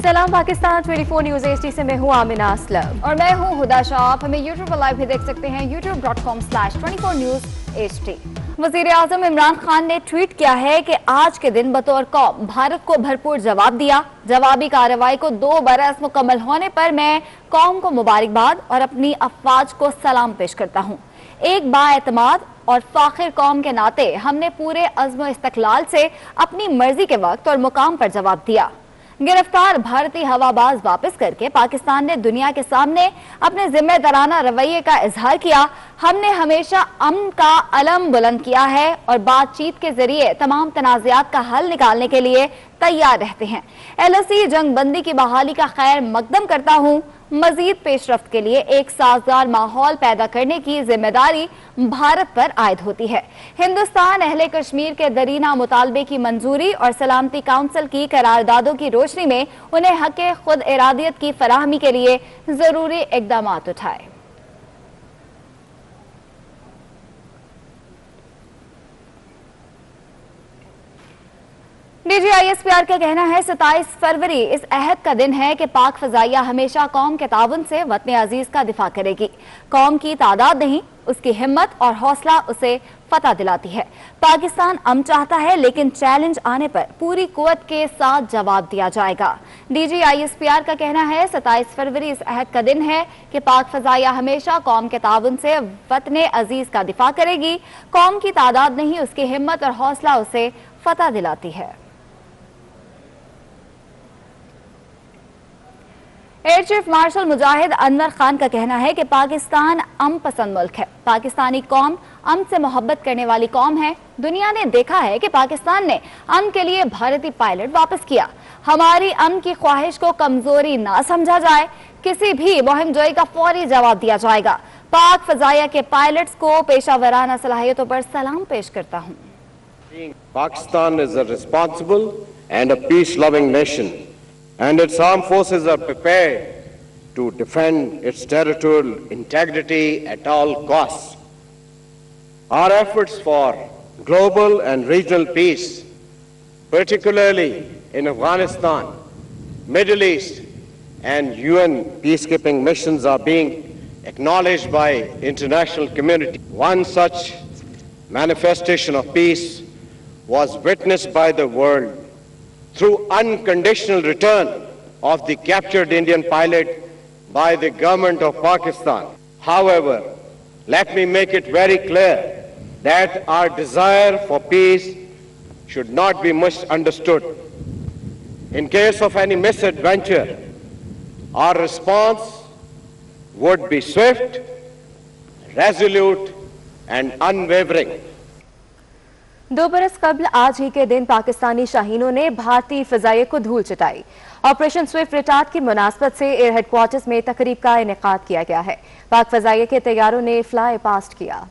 सलाम Pakistan 24 news HD से मैं हूँ आमिना असलम और मैं हूँ हुदा शाह। आप हमें YouTube पर लाइव भी देख सकते हैं youtube.com/24newsHD। वज़ीर आज़म इमरान खान ने ट्वीट किया है कि आज के दिन बतौर कौम भारत को भरपूर जवाब दिया। जवाबी कार्रवाई को 2 बरस मुकम्मल होने पर मैं कौम को मुबारकबाद और अपनी अफवाज को सलाम पेश करता हूँ। एक बाएतमाद और फाखिर कौम के नाते हमने पूरे अज़्म इस्तक़लाल से अपनी मर्जी के वक्त और मुकाम पर जवाब दिया। गिरफ्तार भारतीय हवाबाज वापस करके पाकिस्तान ने दुनिया के सामने अपने जिम्मेदाराना रवैये का इजहार किया। हमने हमेशा अमन का अलम बुलंद किया है और बातचीत के जरिए तमाम तनाज़ात का हल निकालने के लिए तैयार रहते हैं। LSE जंग बंदी की बहाली का खैर मकदम करता हूँ। मजीद पेशरफ्त के लिए एक साजगार माहौल पैदा करने की जिम्मेदारी भारत पर आयद होती है। हिंदुस्तान अहले कश्मीर के दरीना मुतालबे की मंजूरी और सलामती काउंसिल की करारदादों की रोशनी में उन्हें हक़ खुद इरादियत की फराहमी के लिए जरूरी इक़दामात उठाए। DGISPR का कहना है 27 फरवरी इस अहद का दिन है कि पाक फजाइया हमेशा कौम के ताउन से वतन अजीज का दिफा करेगी। कौम की तादाद नहीं, उसकी हिम्मत और हौसला उसे फतह दिलाती है। पाकिस्तान अमन चाहता है, लेकिन चैलेंज आने पर पूरी कुव्वत के साथ जवाब दिया जाएगा। DGISPR का कहना है 27 फरवरी इस अहद का दिन है कि पाक फजाइया हमेशा कौम के ताउन से वतन अजीज का दिफा करेगी। कौम की तादाद नहीं, उसकी हिम्मत और हौसला उसे फतह दिलाती है। एयर चीफ मार्शल मुजाहिद अनवर खान का कहना है कि पाकिस्तान अमन पसंद मुल्क है। पाकिस्तानी कौम अमन से मोहब्बत करने वाली कौम है। दुनिया ने देखा है कि पाकिस्तान ने अमन के लिए भारतीय पायलट वापस किया। हमारी अमन की ख्वाहिश को कमजोरी ना समझा जाए। किसी भी मुहिम जोई का फौरी जवाब दिया जाएगा। पाक फजाइया के पायलट्स को पेशावराना सलाहियतों पर सलाम पेश करता हूँ। Pakistan is a responsible and a peace-loving nation, and its armed forces are prepared to defend its territorial integrity at all costs. Our efforts for global and regional peace, particularly in Afghanistan, Middle East, and UN peacekeeping missions, are being acknowledged by international community. One such manifestation of peace was witnessed by the world through unconditional return of the captured Indian pilot by the government of Pakistan. However, let me make it very clear that our desire for peace should not be misunderstood. In case of any misadventure, our response would be swift, resolute, and unwavering. 2 बरस कबल आज ही के दिन पाकिस्तानी शाहीनों ने भारतीय फजाइया को धूल चटाई। ऑपरेशन स्विफ्ट रिटार्ट की मुनासबत से एयर हेडक्वार्टर्स में तकरीब का इनेकाद किया गया है। पाक फजाइया के तैयारों ने फ्लाई पास्ट किया।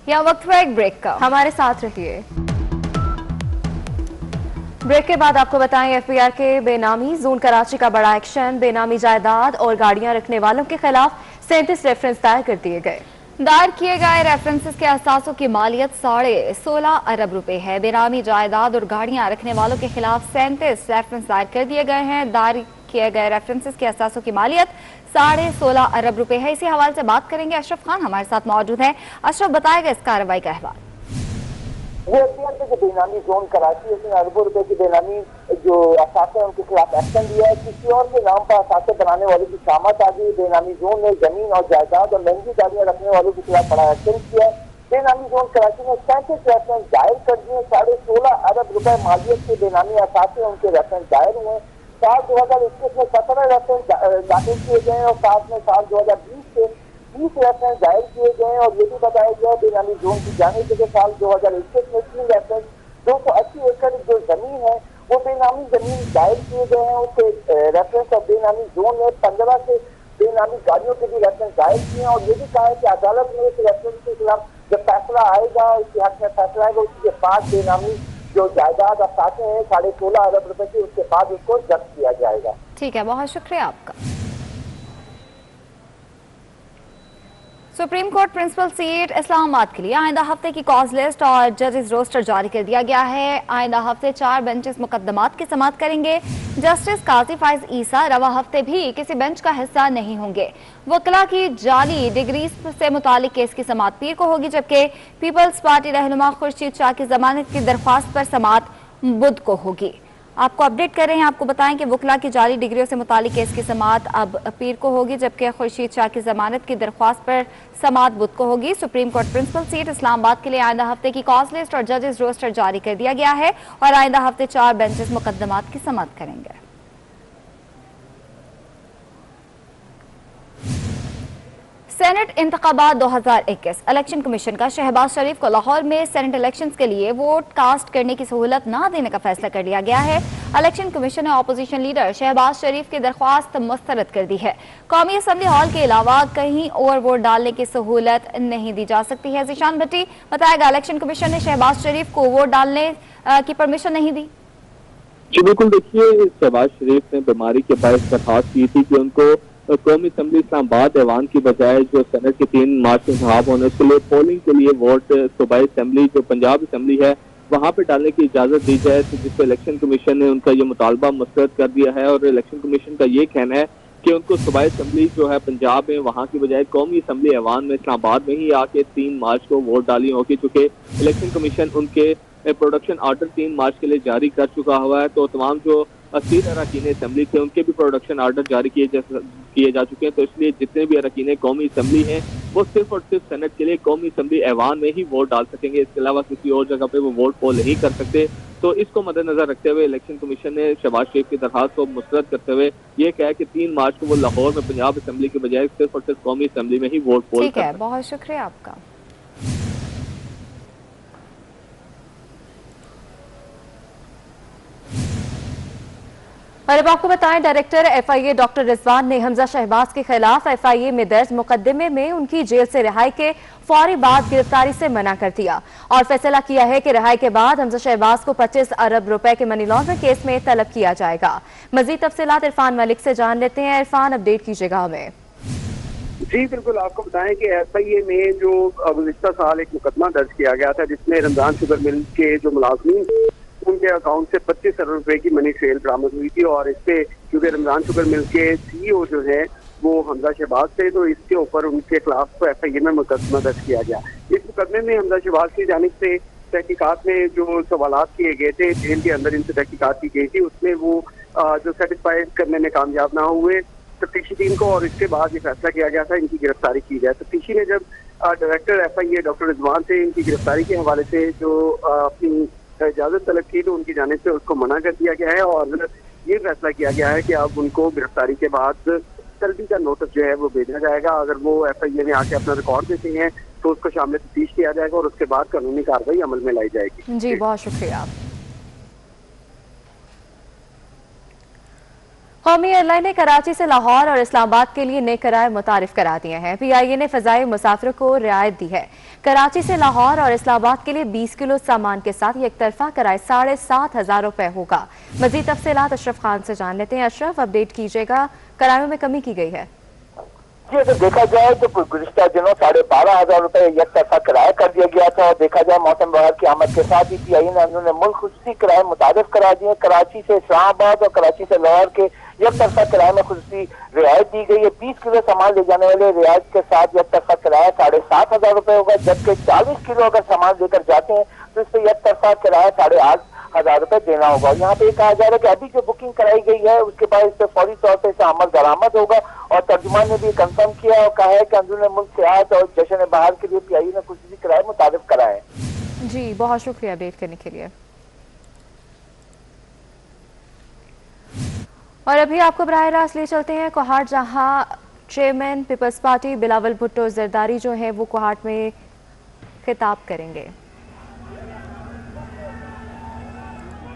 या वक्त है एक ब्रेक का, हमारे साथ रहिए। ब्रेक के बाद आपको बताएं FBI के बेनामी जोन कराची का बड़ा एक्शन। बेनामी जायदाद और गाड़ियां रखने वालों के खिलाफ 37 रेफरेंस दायर कर दिए गए। दायर किए गए रेफरेंसेस के असासों की मालियत 16.5 अरब रुपए है। बेनामी जायदाद और गाड़ियां रखने वालों के खिलाफ 37 रेफरेंस दायर कर दिए गए हैं। दायर किए गए रेफरेंसेस के असासों की मालियत 16.5 अरब रुपए है। इसी हवाले से बात करेंगे, अशरफ खान हमारे साथ मौजूद है। अशरफ, बताएगा इस कार्रवाई का अहवाल। ये जो बेनामी जोन कराची है, उसने अरबों रुपए की बेनामी जो असासे हैं उनके खिलाफ एक्शन लिया है। किसी और के नाम पर असासे बनाने वालों की शामत आ गई। बेनामी जोन ने जमीन और जायदाद और महंगी गाड़ियां रखने वालों के खिलाफ बड़ा एक्शन किया है। बेनामी जोन कराची में 37 रेफरेंस दायर कर दिए। 16.5 अरब रुपए मालियत के बेनामी असासे उनके रेफरेंस दायर हुए। साल 2021 में 17 रेफरेंस दाखिल किए गए और साथ में साल 2020 से 20 रेफरेंस दायर किए गए। और ये भी बताया गया बेनामी जोन की जानिब से साल 2021 में 3 रेफरेंस 280 एकड़ जो जमीन है वो बेनामी जमीन दायर किए गए हैं। उसके रेफरेंस और बेनामी जोन में 15 से बेनामी गाड़ियों के भी रेफरेंस दायर किए हैं। और ये भी कहा है कि अदालत में इस रेफरेंस के खिलाफ जब फैसला आएगा, इसके हक में फैसला आएगा, उसके बाद बेनामी जो जायदाद असासे हैं 16.5 अरब रुपए की, उसके बाद उसको जब्त किया जाएगा। ठीक है, बहुत शुक्रिया आपका। Supreme court principal seat Islamabad के लिए आइंदा हफ्ते की कॉज लिस्ट और जजेस रोस्टर जारी कर दिया गया है। आइंदा हफ्ते 4 बेंचेस मुकदमात की समाअत करेंगे। जस्टिस काजी फाइज ईसा रवा हफ्ते भी किसी बेंच का हिस्सा नहीं होंगे। वकला की जाली डिग्री से मुतालिक केस की समाअत पीर को होगी, जबकि पीपल्स पार्टी रहनुमा खुर्शीद शाह की जमानत की दरख्वास्त पर समाअत बुध को होगी। आपको अपडेट कर रहे हैं, आपको बताएं कि वकला की जाली डिग्रियों से मुतालिक केस की समाअत अब पीर को होगी, जबकि खुर्शीद शाह की जमानत की दरख्वास्त पर समाअत बुध को होगी। Supreme court principal seat Islamabad के लिए आइंदा हफ्ते की कॉज लिस्ट और जजेस रोस्टर जारी कर दिया गया है और आइंदा हफ्ते 4 बेंचेस मुकदमात की समाअत करेंगे। सेनेट इंतखाबात 2021 इलेक्शन कमीशन का शहबाज शरीफ को लाहौर में सेनेट इलेक्शंस के लिए वोट कास्ट करने की सहूलत न देने का फैसला कर लिया गया है। इलेक्शन कमीशन ने अपोजिशन लीडर शहबाज शरीफ की दरख्वास्त मुस्तरद कर दी है। कौमी असम्बली हॉल के अलावा कहीं और वोट डालने की सहूलत नहीं दी जा सकती है। ज़ीशान भट्टी बताएगा, इलेक्शन कमीशन ने शहबाज शरीफ को वोट डालने की परमिशन नहीं दी। जी बिल्कुल, देखिए शहबाज शरीफ ने बीमारी के बायस दरखास्त की थी कि उनको कौमी असम्बली इस्लामाबाद ऐवान की बजाय जो सेनेट के 3 मार्च में इंतखाब होने उसके लिए पोलिंग के लिए वोट सूबाई असम्बली जो पंजाब असम्बली है वहां पे डालने की इजाजत दी जाए, तो जिससे इलेक्शन कमीशन ने उनका ये मुतालबा मुस्तरद कर दिया है। और इलेक्शन कमीशन का ये कहना है कि उनको सूबाई असम्बली जो है पंजाब में वहां की बजाय कौमी असम्बली ऐवान में इस्लामाबाद में ही आके 3 मार्च को वोट डाली होगी, चूंकि इलेक्शन कमीशन उनके प्रोडक्शन आर्डर 3 मार्च के लिए जारी कर चुका हुआ है। तो तमाम जो 80 अरकान असम्बली थे उनके भी प्रोडक्शन आर्डर जारी किए जा चुके हैं। तो इसलिए जितने भी अरकान कौमी असम्बली हैं वो सिर्फ और सिर्फ सेनेट के लिए कौमी असम्बली ऐवान में ही वोट डाल सकेंगे, इसके अलावा किसी और जगह पे वो वोट पोल नहीं कर सकते। तो इसको मद्देनजर रखते हुए इलेक्शन कमीशन ने शहबाज शरीफ की दरखास्त को मुस्तरद करते हुए ये कहा कि 3 मार्च को वो लाहौर में पंजाब असम्बली के बजाय सिर्फ और सिर्फ कौमी असम्बली में ही वोट पोल ठीक है, बहुत शुक्रिया आपका। और अब आपको बताएं, डायरेक्टर एफआईए डॉक्टर रिजवान ने हमजा शहबाज के खिलाफ एफआईए में दर्ज मुकदमे में उनकी जेल से रिहाई के फौरी बाद गिरफ्तारी से मना कर दिया और फैसला किया है कि रिहाई के बाद हमजा शहबाज को 25 अरब रुपए के मनी लॉन्ड्रिंग केस में तलब किया जाएगा। मजीद तफसीलात इरफान मलिक से जान लेते हैं। इरफान, अपडेट कीजिएगा हमें। जी बिल्कुल, आपको बताएं कि एफआईए में जो गुज़िश्ता साल एक मुकदमा दर्ज किया गया था जिसमें रमजान शुगर मिल के जो मुलाजमीन उनके अकाउंट से 25 अरब रुपए की मनी ट्रेल बरामद हुई थी। और इस पे क्योंकि रमजान शुगर मिल के सीईओ जो है वो हमजा शहबाज थे, तो इसके ऊपर उनके खिलाफ एफआईए में मुकदमा दर्ज किया गया। इस मुकदमे में हमजा शहबाज की जानिब से तहकीकात में जो सवालात किए गए थे, जेल के अंदर इनसे तहकीकात की गई थी, उसमें वो जो सेटिस्फाइड करने में कामयाब ना हुए तफ्तीशी टीम को, और इसके बाद ये फैसला किया गया था इनकी गिरफ्तारी की जाए। तफ्तीशी ने जब डायरेक्टर एफआईए डॉक्टर रिजवान से इनकी गिरफ्तारी के हवाले से जो अपनी इजाजत तलब की तो उनकी जानिब से उसको मना कर दिया गया है और ये फैसला किया गया है कि अब उनको गिरफ्तारी के बाद तलबी का नोटिस जो है वो भेजा जाएगा। अगर वो एफआईए में आके अपना रिकॉर्ड देते हैं तो उसको शामिल तफ्तीश किया जाएगा और उसके बाद कानूनी कार्रवाई अमल में लाई जाएगी। जी बहुत शुक्रिया। कौमी एयरलाइन ने कराची से लाहौर और इस्लामाबाद के लिए नए किराए मुतारिफ करा दिए हैं। पीआईए ने फजाई मुसाफिरों को रियायत दी है। कराची से लाहौर और इस्लामाबाद के लिए 20 किलो सामान के साथ एक तरफा किराया 7,500 रुपए होगा। मजीद तफसीलात अशरफ खान से जान लेते हैं। अशरफ, अपडेट कीजिएगा, किरायों में कमी की गई है। जी अगर देखा जाए तो गुज़िश्ता दिनों 12,500 रुपए एक तरफा किराया कर दिया गया था, और देखा जाए मौसम विभाग की आमद के साथ ही PIA ने उन्होंने मुल्क खुसूसी किराए मुतारिफ करा दिए। कराची से इस्लामाबाद और कराची से लाहौर के एक तरफा किराए में खुसूसी रियायत दी गई है। 20 किलो सामान ले जाने वाले रियायत के साथ एक तरफा किराया 7,500 रुपए होगा, जबकि 40 किलो अगर सामान लेकर जाते हैं तो इस पर एक तरफा किराया 8,500 रुपए देना होगा। यहाँ पे कहा जा रहा है कि अभी जो बुकिंग कराई गई है उसके बाद इस पर फौरी तौर पर इसका अमल दरामद होगा, और तर्जुमान ने भी कंफर्म किया और कहा है कि अंदरूनी मुल्क सियाहत और जश्न बहार के लिए PIA ने खुसूसी किराए मुतारिफ करा है। जी बहुत शुक्रिया अपडेट करने के लिए। और अभी आपको बराह रास्त ले चलते हैं कोहाट, जहां चेयरमैन पीपल्स पार्टी बिलावल भुट्टो जरदारी जो हैं वो कोहाट में खिताब करेंगे।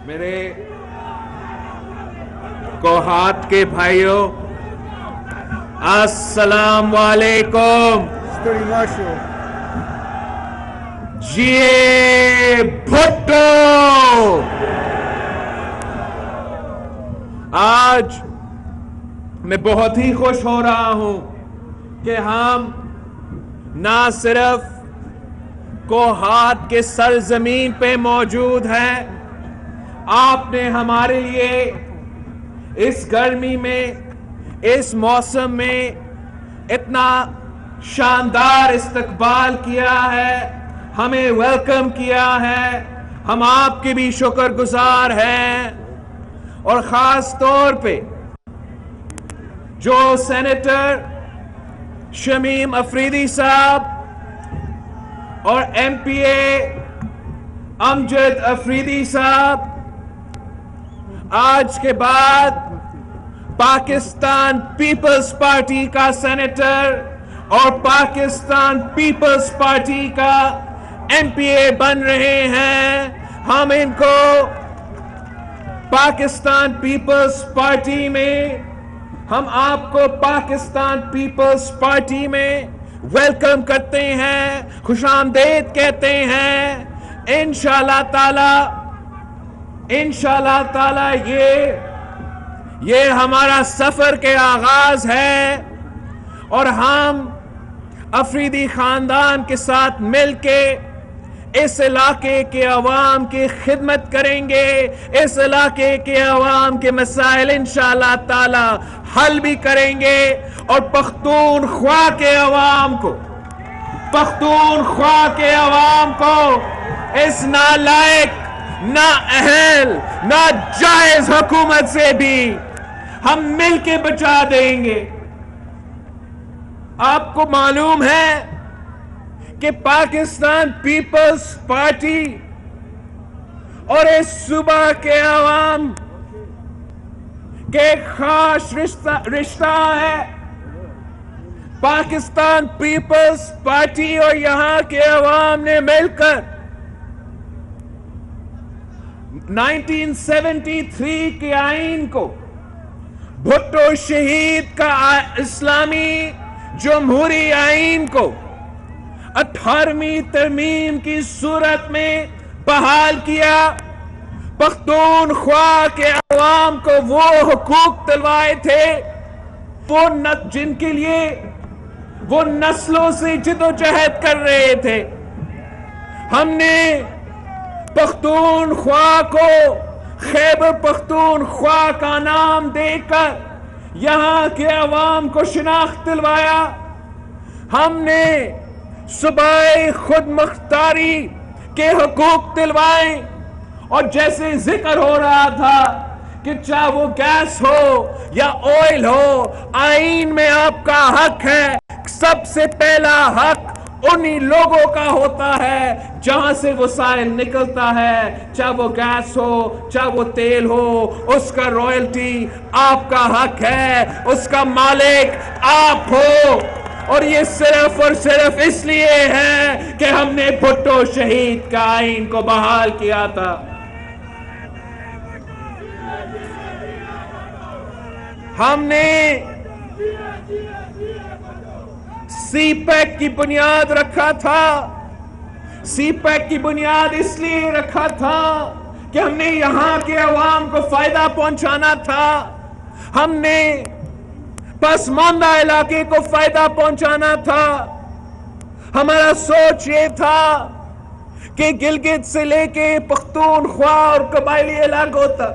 मेरे कोहाट के भाइयों, अस्सलाम वालेकुम। जिए भुट्टो। आज मैं बहुत ही खुश हो रहा हूं कि हम ना सिर्फ कोहाट के सरजमीन पे मौजूद हैं, आपने हमारे लिए इस गर्मी में, इस मौसम में इतना शानदार इस्तकबाल किया है, हमें वेलकम किया है। हम आपके भी शुक्रगुजार हैं। और खास तौर पे जो सेनेटर शमीम अफरीदी साहब और MPA अमजद अफरीदी साहब आज के बाद पाकिस्तान पीपल्स पार्टी का सेनेटर और पाकिस्तान पीपल्स पार्टी का MPA बन रहे हैं। हम इनको पाकिस्तान पीपल्स पार्टी में, हम आपको पाकिस्तान पीपल्स पार्टी में वेलकम करते हैं, खुशामदीद कहते हैं। इंशाअल्लाह ताला ये हमारा सफर के आगाज है, और हम अफरीदी खानदान के साथ मिलके इस इलाके के अवाम की खिदमत करेंगे। इस इलाके के अवाम के मसाइल इंशाअल्लाह ताला हल भी करेंगे, और पख्तूनख्वा के अवाम को इस नालायक, ना अहल, ना जायज हुकूमत से भी हम मिलके बचा देंगे। आपको मालूम है कि पाकिस्तान पीपल्स पार्टी और इस सूबा के अवाम के खास रिश्ता है। पाकिस्तान पीपल्स पार्टी और यहां के अवाम ने मिलकर 1973 के आईन को, भुट्टो शहीद का इस्लामी जमहूरी आईन को 18वीं तरमीम की सूरत में बहाल किया। पख्तूनख्वा के अवाम को वो हुकूक दिलवाए थे जिनके लिए वो नस्लों से जिदोजहद कर रहे थे। हमने पख्तूनख्वा को खैबर पख्तूनख्वा का नाम देकर यहां के अवाम को शिनाख्त दिलवाया। हमने सूबाए खुद मुख्तारी के हुकूक दिलवाए, और जैसे जिक्र हो रहा था कि चाहे वो गैस हो या ऑयल हो, आईन में आपका हक है। सबसे पहला हक उन्हीं लोगों का होता है जहां से वो साइल निकलता है, चाहे वो गैस हो, चाहे वो तेल हो, उसका रॉयल्टी आपका हक है, उसका मालिक आप हो। और ये सिर्फ और सिर्फ इसलिए है कि हमने भुट्टो शहीद का आईन को बहाल किया था। हमने सीपैक की बुनियाद रखा था। सीपैक की बुनियाद इसलिए रखा था कि हमने यहां के अवाम को फायदा पहुंचाना था। हमने पसमानदा इलाके को फायदा पहुंचाना था। हमारा सोच ये था कि गिलगित से लेके पख्तूनख्वा और कबायली इलाकों तक,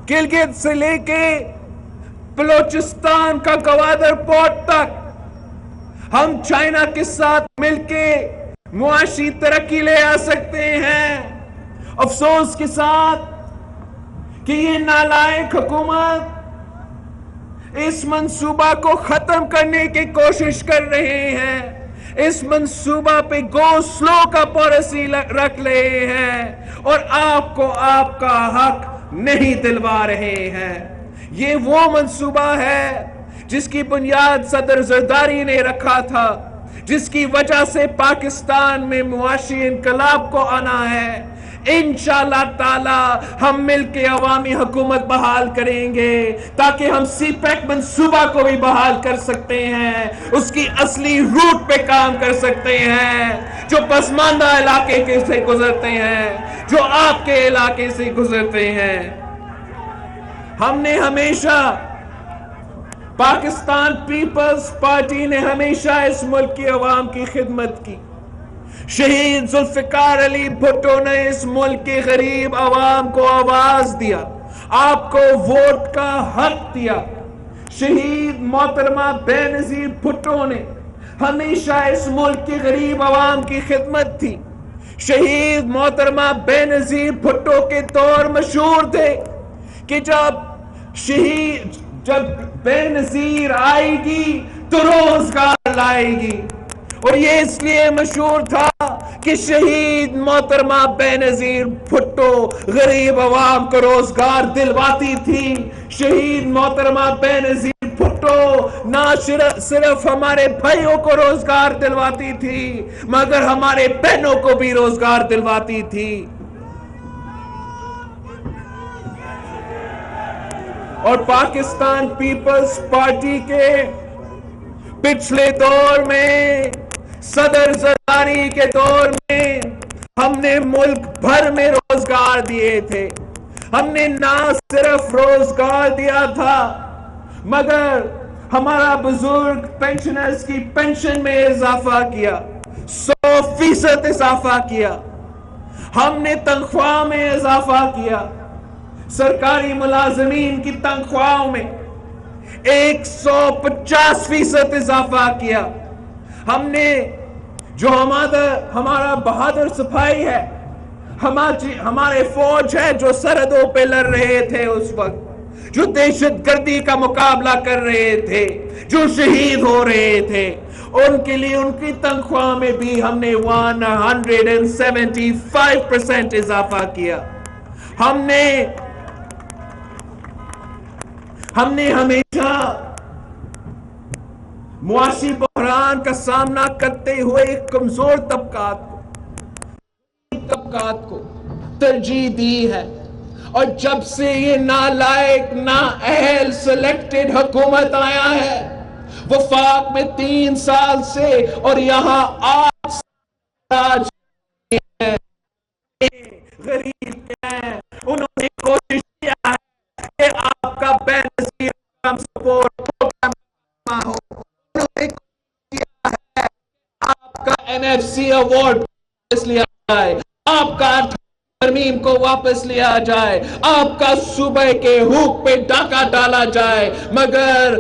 गिलगित से लेके बलोचिस्तान का गवादर पोर्ट तक हम चाइना के साथ मिलके मुआशी तरक्की ले आ सकते हैं। अफसोस के साथ कि ये नालायक हुकूमत इस मंसूबा को खत्म करने की कोशिश कर रहे हैं। इस मंसूबा पे गो स्लो का पॉलिसी रख रहे हैं और आपको आपका हक नहीं दिलवा रहे हैं। ये वो मंसूबा है जिसकी बुनियाद सदर जरदारी ने रखा था, जिसकी वजह से पाकिस्तान में मुआशी इनकलाब को आना है। इंशाअल्लाह ताला हम मिलके अवामी हुकूमत बहाल करेंगे ताकि हम सीपैक मंसूबा को भी बहाल कर सकते हैं, उसकी असली रूट पे काम कर सकते हैं, जो पसमानदा इलाके के से गुजरते हैं, जो आपके इलाके से गुजरते हैं। हमने हमेशा, पाकिस्तान पीपल्स पार्टी ने हमेशा इस मुल्क की अवाम की खिदमत की। शहीद जुल्फिकार अली भुट्टो ने इस मुल्क के गरीब अवाम को आवाज दिया, आपको वोट का हक दिया। शहीद मोहतरमा बेनजीर भुट्टो ने हमेशा इस मुल्क के गरीब अवाम की खिदमत थी। शहीद मोहतरमा बेनजीर भुट्टो के दौर मशहूर थे कि जब बेनजीर आएगी तो रोजगार लाएगी, और ये इसलिए मशहूर था कि शहीद मोहतरमा बेनजीर भुट्टो गरीब अवाम को रोजगार दिलवाती थी। शहीद मोहतरमा बेनजीर भुट्टो ना सिर्फ हमारे भाइयों को रोजगार दिलवाती थी, मगर हमारे बहनों को भी रोजगार दिलवाती थी। और पाकिस्तान पीपल्स पार्टी के पिछले दौर में, सदर जरदारी के दौर में, हमने मुल्क भर में रोजगार दिए थे। हमने ना सिर्फ रोजगार दिया था, मगर हमारा बुजुर्ग पेंशनर्स की पेंशन में इजाफा किया, 100% इजाफा किया। हमने तनख्वाह में इजाफा किया, सरकारी मुलाजमीन की तनख्वाहों में 150% इजाफा किया। हमने जो हमारा बहादुर सिपाही है, हमारे फौज है जो सरहदों पे लड़ रहे थे उस वक्त, जो दहशतगर्दी का मुकाबला कर रहे थे, जो शहीद हो रहे थे, उनके लिए उनकी तनख्वाह में भी हमने 175% इजाफा किया। हमने हमेशा मुआशी बहरान का सामना करते हुए कमजोर तबकात को तरजीह दी है, और जब से ये नालायक नाअहल सिलेक्टेड हुकूमत आया है, वफाक में 3 साल से और यहाँ 8 साल गरीब हैं, उन्होंने कोशिश किया है कि आपका बेनजीर सपोर्ट प्रोग्राम हो, उन्होंने किया है आपका NFC अवार्ड वापस लिया जाए, आपका तरमीम को वापस लिया जाए, आपका सूबे के हुक पे डाका डाला जाए, मगर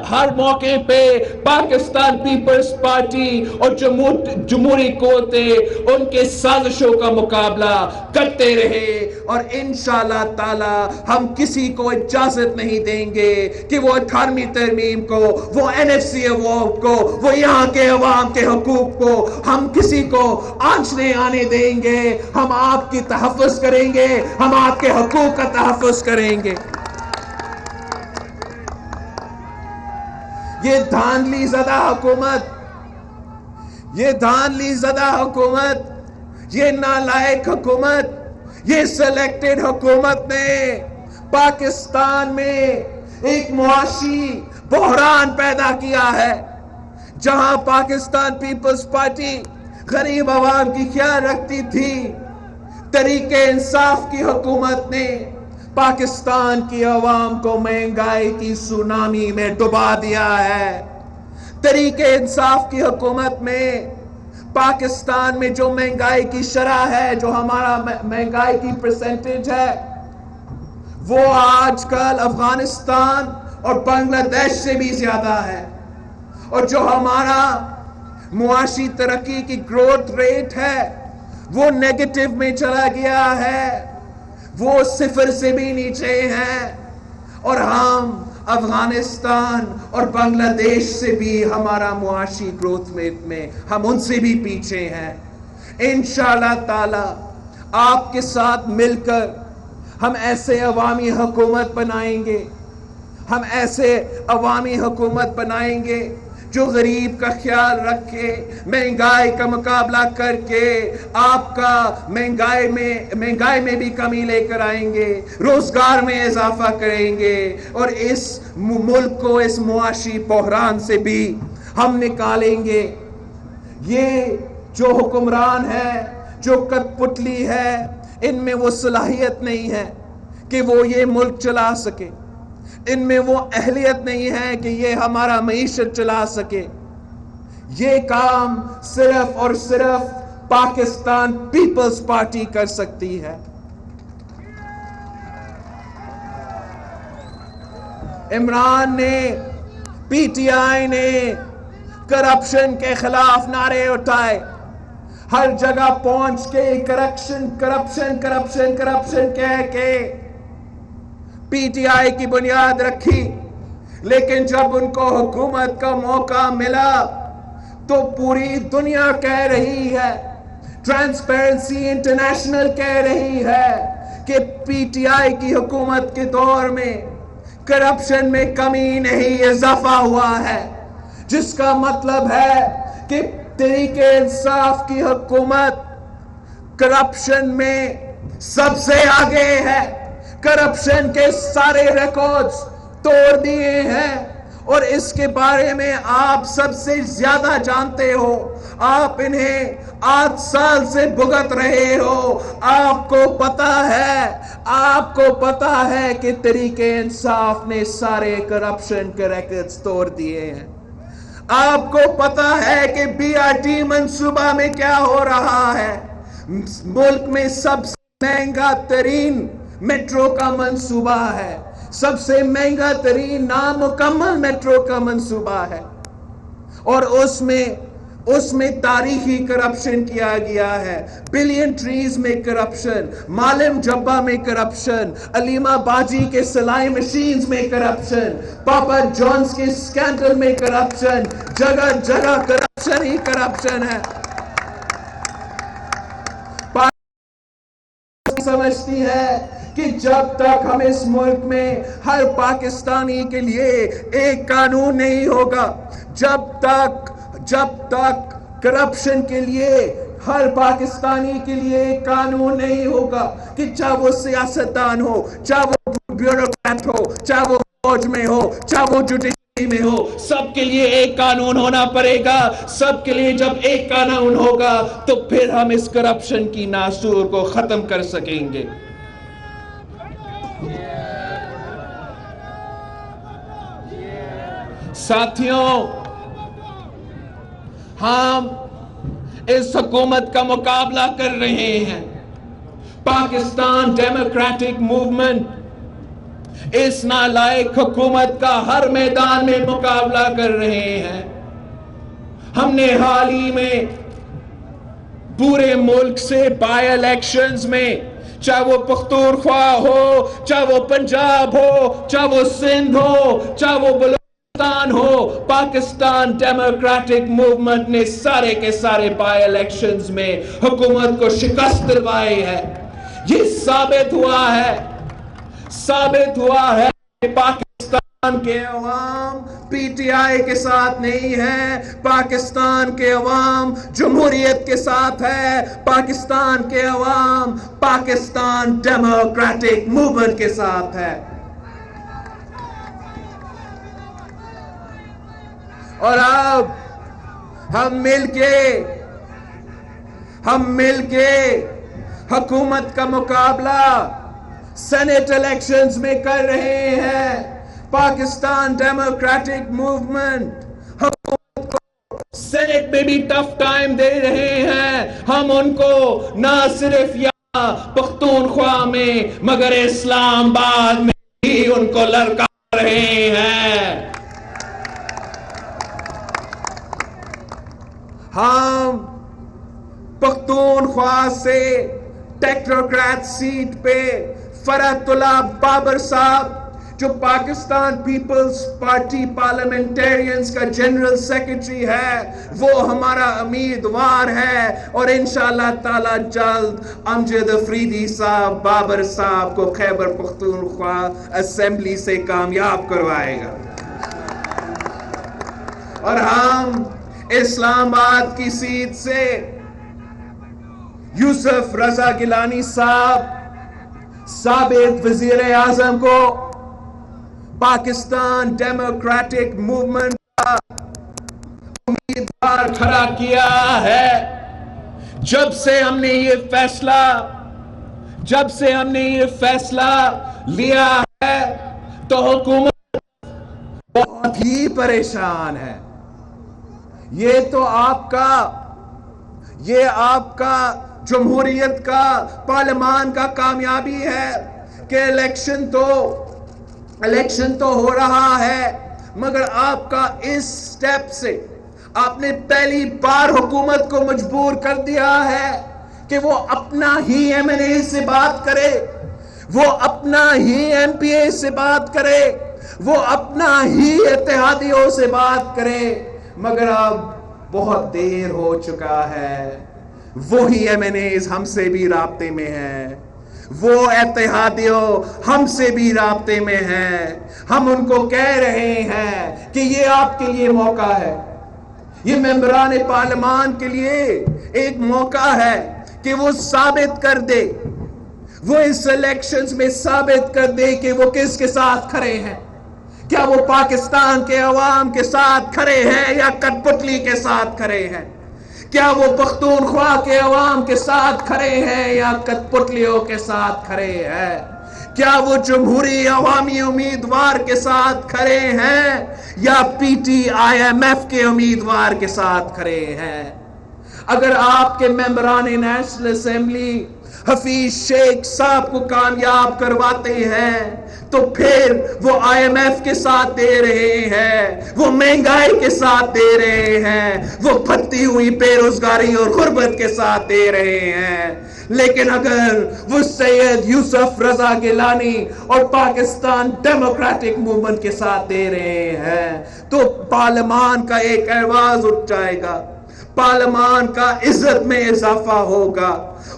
हर मौके पे पाकिस्तान पीपल्स पार्टी और जमहूरी कुव्वतें उनके साजिशों का मुकाबला करते रहे। और इंशाअल्लाह ताला हम किसी को इजाजत नहीं देंगे कि वो 18वीं तरमीम को, वो NFC अवार्ड को, वो यहाँ के अवाम के हुकूक को हम किसी को आंच नहीं आने देंगे। हम आपकी तहफ़्फ़ुज़ करेंगे, हम आपके हुकूक का तहफ़्फ़ुज़ करेंगे। ये धांधली ज़दा हुकूमत, ये नालायक हुकूमत, ये सिलेक्टेड हुकूमत ने पाकिस्तान में एक मुआशी बहरान पैदा किया है, जहां पाकिस्तान पीपल्स पार्टी गरीब आवाम की ख्याल रखती थी। तरीके इंसाफ की हुकूमत ने पाकिस्तान की आवाम को महंगाई की सुनामी में डुबा दिया है। तरीके इंसाफ की हुकूमत में पाकिस्तान में जो महंगाई की शरह है, जो हमारा महंगाई की परसेंटेज है, वो आजकल अफगानिस्तान और बांग्लादेश से भी ज्यादा है। और जो हमारा मुआशी तरक्की की ग्रोथ रेट है वो नेगेटिव में चला गया है, वो 0 से भी नीचे है। और हम अफगानिस्तान और बांग्लादेश से भी हमारा मुआशी ग्रोथ में हम उनसे भी पीछे हैं। इंशाअल्लाह ताला आपके साथ मिलकर हम ऐसे अवामी हुकूमत बनाएंगे, हम ऐसे अवामी हुकूमत बनाएंगे जो गरीब का ख्याल रखे, महंगाई का मुकाबला करके आपका महंगाई में भी कमी लेकर आएंगे, रोजगार में इजाफा करेंगे और इस मुल्क को इस मुआशी बहरान से भी हम निकालेंगे। ये जो हुक्मरान है, जो कठपुतली है, इनमें वो सलाहियत नहीं है कि वो ये मुल्क चला सके, इनमें वो अहलियत नहीं है कि ये हमारा मईशत चला सके। ये काम सिर्फ और सिर्फ पाकिस्तान पीपल्स पार्टी कर सकती है। इमरान ने, पीटीआई ने करप्शन के खिलाफ नारे उठाए, हर जगह पहुंच के करप्शन करप्शन करप्शन करप्शन कह के पीटीआई की बुनियाद रखी। लेकिन जब उनको हुकूमत का मौका मिला तो पूरी दुनिया कह रही है, ट्रांसपेरेंसी इंटरनेशनल कह रही है कि पीटीआई की हुकूमत के दौर में करप्शन में कमी नहीं, इजाफा हुआ है। जिसका मतलब है कि तरीके इंसाफ की हुकूमत करप्शन में सबसे आगे है, करप्शन के सारे रिकॉर्ड्स तोड़ दिए हैं और इसके बारे में आप सबसे ज्यादा जानते हो। आप इन्हें 8 साल से भुगत रहे हो। आपको पता है कि तरीके इंसाफ ने सारे करप्शन के रिकॉर्ड्स तोड़ दिए हैं। आपको पता है कि बीआरटी मंसूबा में क्या हो रहा है। मुल्क में सबसे महंगा तरीन मेट्रो का मंसूबा है, सबसे महंगा तरीन नामुकम्मल मेट्रो का मंसूबा है और उसमें तारीखी करप्शन किया गया है। बिलियन ट्रीज में करप्शन, मालिम जब्बा में करप्शन, अलीमा बाजी के सिलाई मशीन्स में करप्शन, पापा जॉन्स के स्कैंडल में करप्शन, जगह जगह करप्शन ही करप्शन है। समझती है कि जब तक हम इस मुल्क में हर पाकिस्तानी के लिए एक कानून नहीं होगा, जब तक करप्शन के लिए हर पाकिस्तानी के लिए एक कानून नहीं होगा, कि चाहे वो सियासतदान हो, चाहे वो ब्यूरोक्रेट हो, चाहे वो फौज में हो, चाहे वो जुडिशरी में हो, सबके लिए एक कानून होना पड़ेगा। सबके लिए जब एक कानून होगा तो फिर हम इस करप्शन की नासूर को खत्म कर सकेंगे। साथियों, हम इस हुकूमत का मुकाबला कर रहे हैं। पाकिस्तान डेमोक्रेटिक मूवमेंट इस नालायक हुकूमत का हर मैदान में मुकाबला कर रहे हैं। हमने हाल ही में पूरे मुल्क से बाय इलेक्शंस में, चाहे वो पख्तूनख्वा हो, चाहे वो पंजाब हो, चाहे वो सिंध हो, चाहे वो बलूचिस्तान हो, पाकिस्तान डेमोक्रेटिक मूवमेंट ने सारे के सारे बाय इलेक्शंस में हुकूमत को शिकस्त दिलवाई है। ये साबित हुआ है कि पाकिस्तान के अवाम पीटीआई के साथ नहीं है, पाकिस्तान के अवाम जमहूरियत के साथ है, पाकिस्तान के अवाम पाकिस्तान डेमोक्रेटिक मूवमेंट के साथ है। और अब हम मिलके हुकूमत का मुकाबला سینٹ الیکشنز میں کر رہے ہیں. پاکستان ڈیموکریٹک موومنٹ حکومت کو سینٹ میں بھی ٹف ٹائم دے رہے ہیں. ہم ان کو نہ صرف یہاں پختونخوا میں مگر اسلام آباد میں بھی ان کو لڑکا رہے ہیں. ہم پختونخوا سے ٹیکنوکریٹ سیٹ پہ فرحت اللہ بابر صاحب جو پاکستان پیپلز پارٹی پارلیمنٹیرینز کا جنرل سیکریٹری ہے وہ ہمارا امیدوار ہے اور انشاءاللہ تعالی جلد امجد افریدی صاحب بابر صاحب کو خیبر پختونخوا اسمبلی سے کامیاب کروائے گا. اور ہم اسلام آباد کی سیٹ سے یوسف رضا گیلانی صاحب سابق وزیر اعظم کو پاکستان ڈیموکریٹک موومنٹ کا امیدوار کھڑا کیا ہے. جب سے ہم نے یہ فیصلہ لیا ہے تو حکومت بہت ہی پریشان ہے. یہ تو آپ کا جمہوریت کا پارلیمان کا کامیابی ہے کہ الیکشن تو ہو رہا ہے مگر آپ کا اس سٹیپ سے آپ نے پہلی بار حکومت کو مجبور کر دیا ہے کہ وہ اپنا ہی ایم این اے سے بات کرے, وہ اپنا ہی ایم پی اے سے بات کرے, وہ اپنا ہی اتحادیوں سے بات کرے. مگر اب بہت دیر ہو چکا ہے. وہی ایم این ایز ہم سے بھی رابطے میں ہیں, وہ اتحادیوں ہم سے بھی رابطے میں ہیں. ہم ان کو کہہ رہے ہیں کہ یہ آپ کے لیے موقع ہے, یہ ممبران پارلیمان کے لیے ایک موقع ہے کہ وہ ثابت کر دے, وہ اس الیکشنز میں ثابت کر دے کہ وہ کس کے ساتھ کھڑے ہیں. کیا وہ پاکستان کے عوام کے ساتھ کھڑے ہیں یا کٹ پتلی کے ساتھ کھڑے ہیں؟ کیا وہ پختونخوا کے عوام کے ساتھ کھڑے ہیں یا کٹ پتلیوں کے ساتھ کھڑے ہیں؟ کیا وہ جمہوری عوامی امیدوار کے ساتھ کھڑے ہیں یا P T I M F کے امیدوار کے ساتھ کھڑے ہیں؟ اگر آپ کے ممبران نیشنل اسمبلی حفیظ شیخ صاحب کو کامیاب کرواتے ہیں تو پھر وہ آئی ایم ایف کے ساتھ دے رہے ہیں, وہ مہنگائی کے ساتھ دے رہے ہیں, وہ بڑھتی ہوئی بے روزگاری اور غربت کے ساتھ دے رہے ہیں. لیکن اگر وہ سید یوسف رضا گیلانی اور پاکستان ڈیموکریٹک موومنٹ کے ساتھ دے رہے ہیں تو پارلیمان کا ایک آواز اٹھ جائے گا, پارلیمان کا عزت میں اضافہ ہوگا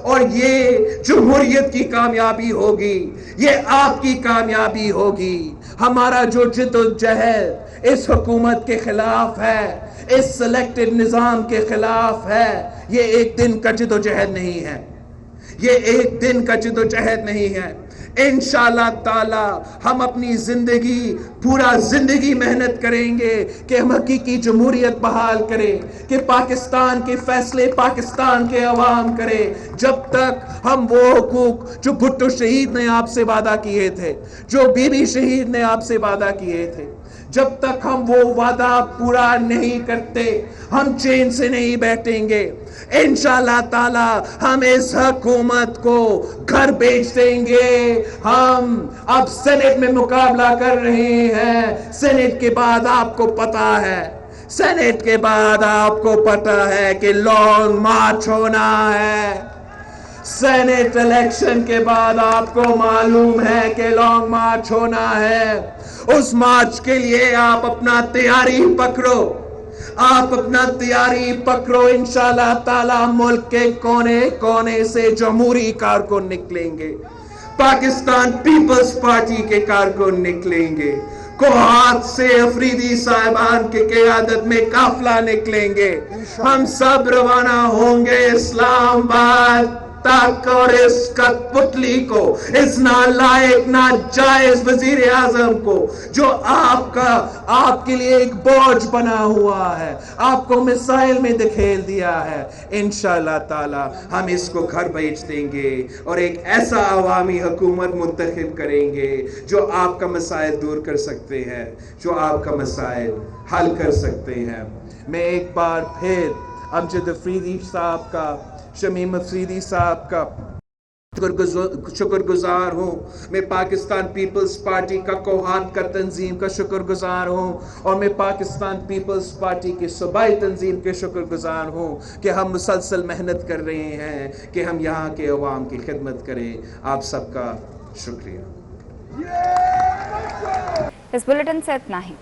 اور یہ جمہوریت کی کامیابی ہوگی, یہ آپ کی کامیابی ہوگی. ہمارا جو جد و جہد اس حکومت کے خلاف ہے, اس سلیکٹڈ نظام کے خلاف ہے, یہ ایک دن کا جد و جہد نہیں ہے, یہ ایک دن کا جد و جہد نہیں ہے. انشاءاللہ تعالی ہم اپنی پورا زندگی محنت کریں گے کہ ہم حقیقی جمہوریت بحال کریں, کہ پاکستان کے فیصلے پاکستان کے عوام کرے. جب تک ہم وہ حقوق جو بھٹو شہید نے آپ سے وعدہ کیے تھے, جو بی بی شہید نے آپ سے وعدہ کیے تھے, جب تک ہم وہ وعدہ پورا نہیں کرتے ہم چین سے نہیں بیٹھیں گے. انشاءاللہ تعالی ہم اس حکومت کو گھر بیچ دیں گے. ہم اب سینٹ میں مقابلہ کر رہے ہیں. سینٹ کے بعد آپ کو پتا ہے کہ لانگ مارچ ہونا ہے. سینٹ الیکشن کے بعد آپ کو معلوم ہے کہ لانگ مارچ ہونا ہے. اس مارچ کے لیے آپ اپنا تیاری پکڑو. انشاءاللہ تعالی ملک کے کونے کونے سے جمہوری کارکن نکلیں گے, پاکستان پیپلز پارٹی کے کارکن نکلیں گے, کوہات سے افریدی صاحبان کی قیادت میں قافلہ نکلیں گے. ہم سب روانہ ہوں گے اسلام آباد. तक और इस कठपुतली को, इस नालायक नाजायज वजीर आजम को जो आपके लिए एक बोझ बना हुआ है, आपको मिसाइल में धकेल दिया है, इंशाअल्लाह ताला हम इसको घर भेज देंगे और एक ऐसा अवामी हुकूमत मुंतखब करेंगे जो आपका मसाइल दूर कर सकते हैं, जो आपका मसाइल हल कर सकते हैं। मैं एक बार फिर अमजद अफरीदी साहब का, शमीम अफरीदी साहब का शुक्रगुजार हूँ। मैं पाकिस्तान पीपल्स पार्टी का कोहात का तंजीम का शुक्रगुजार हूँ और मैं पाकिस्तान पीपल्स पार्टी की सूबाई तंजीम के शुक्रगुजार हूँ कि हम मुसलसल मेहनत कर रहे हैं कि हम यहाँ के अवाम की खिदमत करें। आप सबका शुक्रिया। इस बुलेटिन से इतना ही।